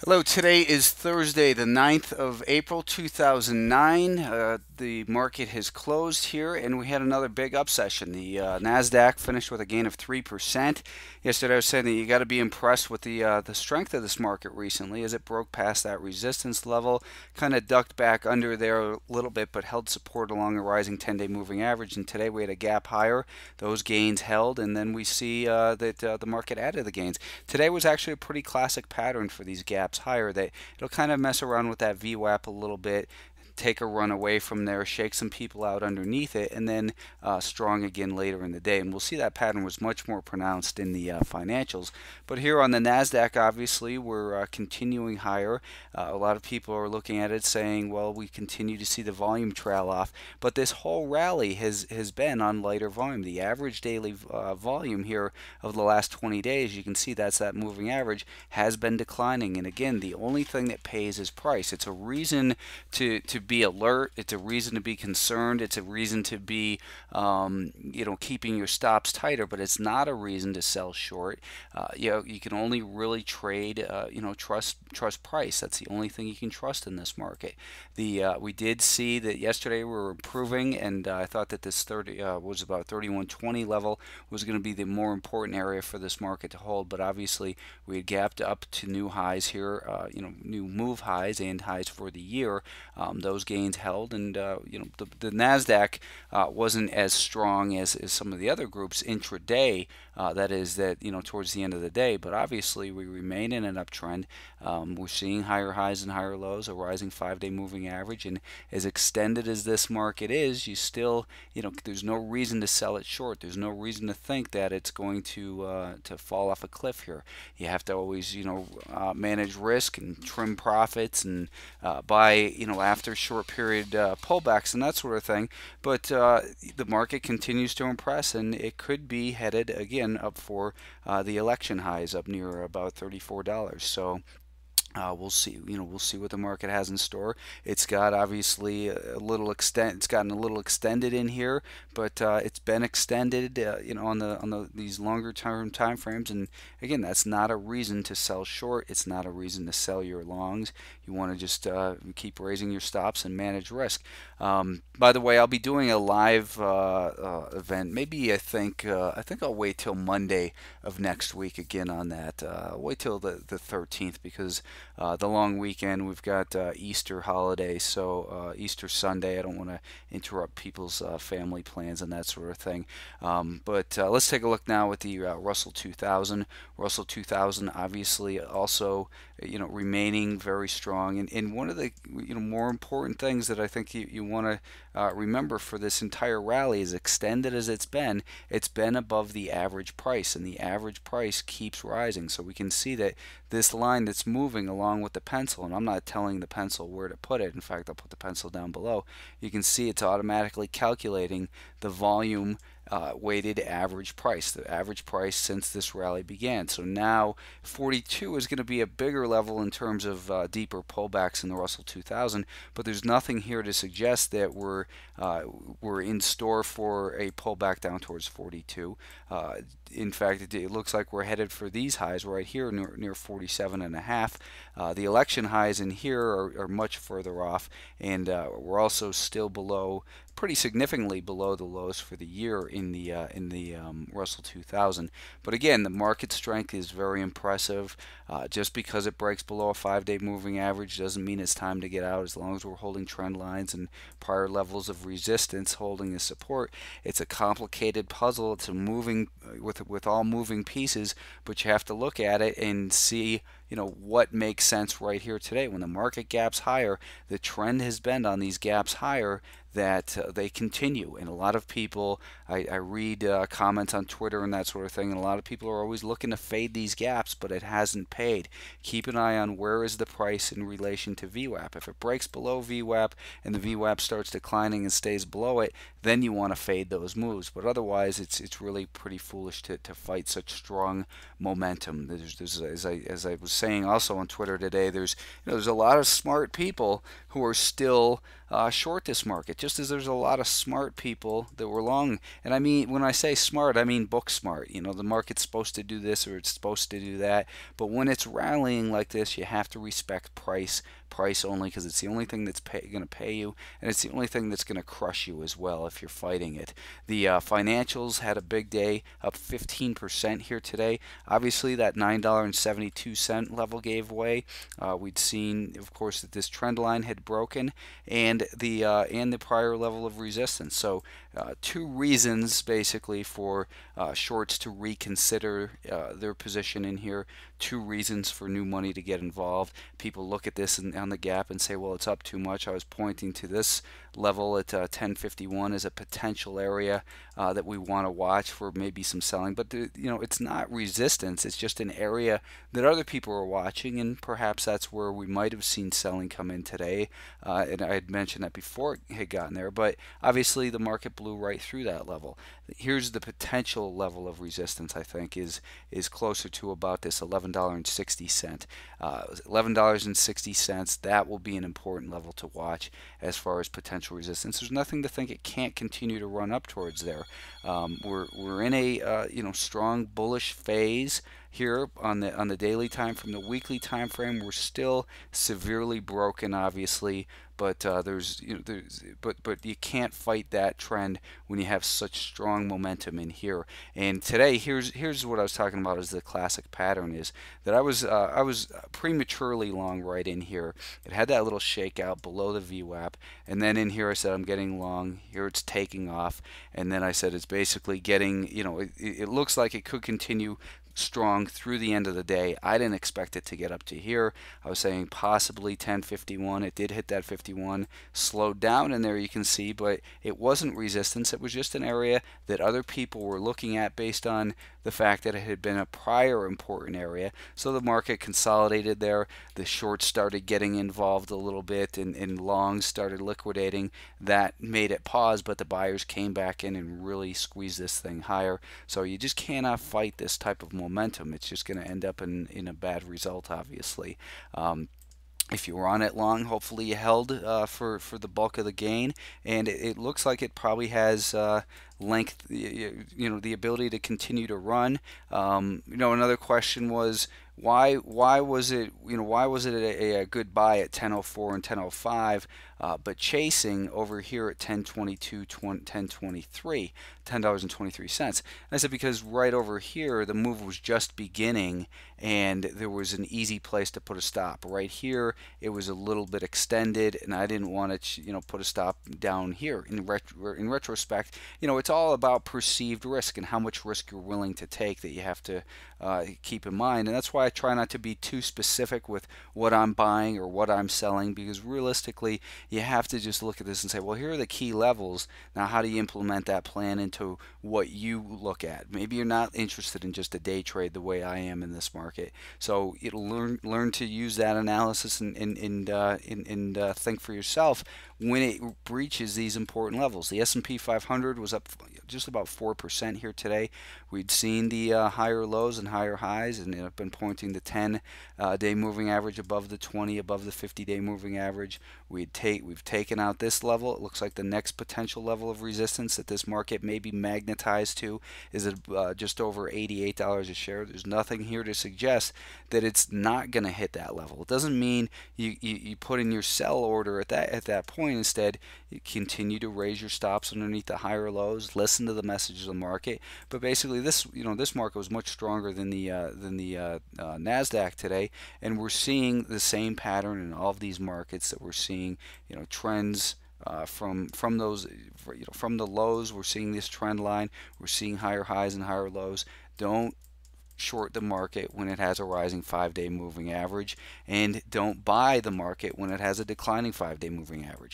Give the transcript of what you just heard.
Hello, today is Thursday, the 9th of April 2009. The market has closed here, and we had another big up session. The NASDAQ finished with a gain of 3%. Yesterday, I was saying that you got to be impressed with the strength of this market recently as it broke past that resistance level, kind of ducked back under there a little bit, but held support along a rising 10-day moving average. And today, we had a gap higher. Those gains held, and then we see that the market added the gains. Today was actually a pretty classic pattern for these gaps higher. That it'll kind of mess around with that VWAP a little bit, take a run away from there, shake some people out underneath it, and then strong again later in the day. And we'll see that pattern was much more pronounced in the financials. But here on the NASDAQ, obviously, we're continuing higher. A lot of people are looking at it saying, well, we continue to see the volume trail off. But this whole rally has been on lighter volume. The average daily volume here of the last 20 days, you can see that's that moving average, has been declining. And again, the only thing that pays is price. It's a reason to be alert. It's a reason to be concerned. It's a reason to be, keeping your stops tighter. But it's not a reason to sell short. You can only really trade, trust price. That's the only thing you can trust in this market. We did see that yesterday we were improving, and I thought that this 30 was about 3120 level was going to be the more important area for this market to hold. But obviously, we had gapped up to new highs here, new move highs and highs for the year. Those gains held, and the Nasdaq wasn't as strong as some of the other groups intraday. Towards the end of the day. But obviously, we remain in an uptrend. We're seeing higher highs and higher lows, a rising 5-day moving average, and as extended as this market is, you still, there's no reason to sell it short. There's no reason to think that it's going to fall off a cliff here. You have to always, manage risk and trim profits and buy, after short period pullbacks and that sort of thing. But the market continues to impress, and it could be headed again up for the election highs up near about $34. So we'll see. We'll see what the market has in store. It's got obviously a little extent. It's gotten a little extended in here, but it's been extended, on these longer term time frames. And again, that's not a reason to sell short. It's not a reason to sell your longs. You want to just keep raising your stops and manage risk. By the way, I'll be doing a live event. Maybe I think I'll wait till Monday of next week again on that. I'll wait till the 13th because the long weekend. We've got Easter holiday, so Easter Sunday. I don't want to interrupt people's family plans and that sort of thing. But let's take a look now at the Russell 2000. Russell 2000 obviously also remaining very strong. And one of the more important things that I think you want to remember for this entire rally, as extended as it's been above the average price, and the average price keeps rising. So we can see that this line that's moving along with the pencil, and I'm not telling the pencil where to put it. In fact, I'll put the pencil down below. You can see it's automatically calculating the volume weighted average price, the average price since this rally began. So now 42 is going to be a bigger level in terms of deeper pullbacks in the Russell 2000, but there's nothing here to suggest that we're in store for a pullback down towards 42. In fact, it looks like we're headed for these highs right here near 47 and a half. The election highs in here are much further off, and we're also still pretty significantly below the lows for the year in the Russell 2000. But again, the market strength is very impressive. Just because it breaks below a 5-day moving average doesn't mean it's time to get out. As long as we're holding trend lines and prior levels of resistance holding the support, it's a complicated puzzle. It's a moving with all moving pieces, but you have to look at it and see what makes sense right here today. When the market gaps higher, the trend has been on these gaps higher that they continue. And a lot of people, I read comments on Twitter and that sort of thing, and a lot of people are always looking to fade these gaps, but it hasn't paid. Keep an eye on where is the price in relation to VWAP. If it breaks below VWAP and the VWAP starts declining and stays below it, then you want to fade those moves. But otherwise, it's really pretty foolish to fight such strong momentum. As I was saying also on Twitter today, there's a lot of smart people who are still short this market, just as there's a lot of smart people that were long. And I mean, when I say smart, I mean book smart. You know, the market's supposed to do this or it's supposed to do that. But when it's rallying like this, you have to respect price only, because it's the only thing that's going to pay you, and it's the only thing that's going to crush you as well if you're fighting it. The financials had a big day, up 15% here today. Obviously, that $9.72 level gave way. We'd seen, of course, that this trend line had broken, and the prior level of resistance. So, two reasons basically for shorts to reconsider their position in here. Two reasons for new money to get involved. People look at this on the gap and say, well, it's up too much. I was pointing to this level at 1051 as a potential area that we want to watch for maybe some selling. But it's not resistance. It's just an area that other people are watching, and perhaps that's where we might have seen selling come in today. And I had mentioned that before it had gotten there, but obviously the market blew right through that level. Here's the potential level of resistance. I think is closer to about this $11.60. $11.60. That will be an important level to watch as far as potential resistance. There's nothing to think it can't continue to run up towards there. We're in a strong bullish phase here on the daily time. From the weekly time frame, we're still severely broken, obviously, but but you can't fight that trend when you have such strong momentum in here. And today, here's what I was talking about as the classic pattern is that I was prematurely long right in here. It had that little shakeout below the VWAP, and then in here I said I'm getting long. Here it's taking off, and then I said it's basically getting, it looks like it could continue strong through the end of the day. I didn't expect it to get up to here. I was saying possibly 1051. It did hit that 51, slowed down in there, you can see, but it wasn't resistance. It was just an area that other people were looking at based on the fact that it had been a prior important area. So the market consolidated there. The shorts started getting involved a little bit, and longs started liquidating. That made it pause, but the buyers came back in and really squeezed this thing higher. So you just cannot fight this type of momentum. It's just going to end up in a bad result, obviously. If you were on it long, hopefully you held for the bulk of the gain, and it looks like it probably has length, the ability to continue to run. Another question was why was it a good buy at 10:04 and 10:05, but chasing over here at 10:22, 10:23, $10.23. I said because right over here the move was just beginning, and there was an easy place to put a stop. Right here it was a little bit extended, and I didn't want to put a stop down here. In retrospect, it's all about perceived risk and how much risk you're willing to take that you have to keep in mind. And that's why I try not to be too specific with what I'm buying or what I'm selling, because realistically you have to just look at this and say, well, here are the key levels. Now how do you implement that plan into what you look at? Maybe you're not interested in just a day trade the way I am in this market, so it'll learn to use that analysis and think for yourself when it breaches these important levels. The S&P 500 was up just about 4% here today. We'd seen the higher lows and higher highs, and I've been pointing the 10-day moving average above the 20, above the 50-day moving average. We've taken out this level. It looks like the next potential level of resistance that this market may be magnetized to is at just over $88 a share. There's nothing here to suggest that it's not going to hit that level. It doesn't mean you put in your sell order at that point. Instead, you continue to raise your stops underneath the higher lows. Listen to the messages of the market. But basically, this market was much stronger than the Nasdaq today, and we're seeing the same pattern in all of these markets that we're seeing. Trends. From those, from the lows, we're seeing this trend line. We're seeing higher highs and higher lows. Don't short the market when it has a rising 5-day moving average, and don't buy the market when it has a declining 5-day moving average.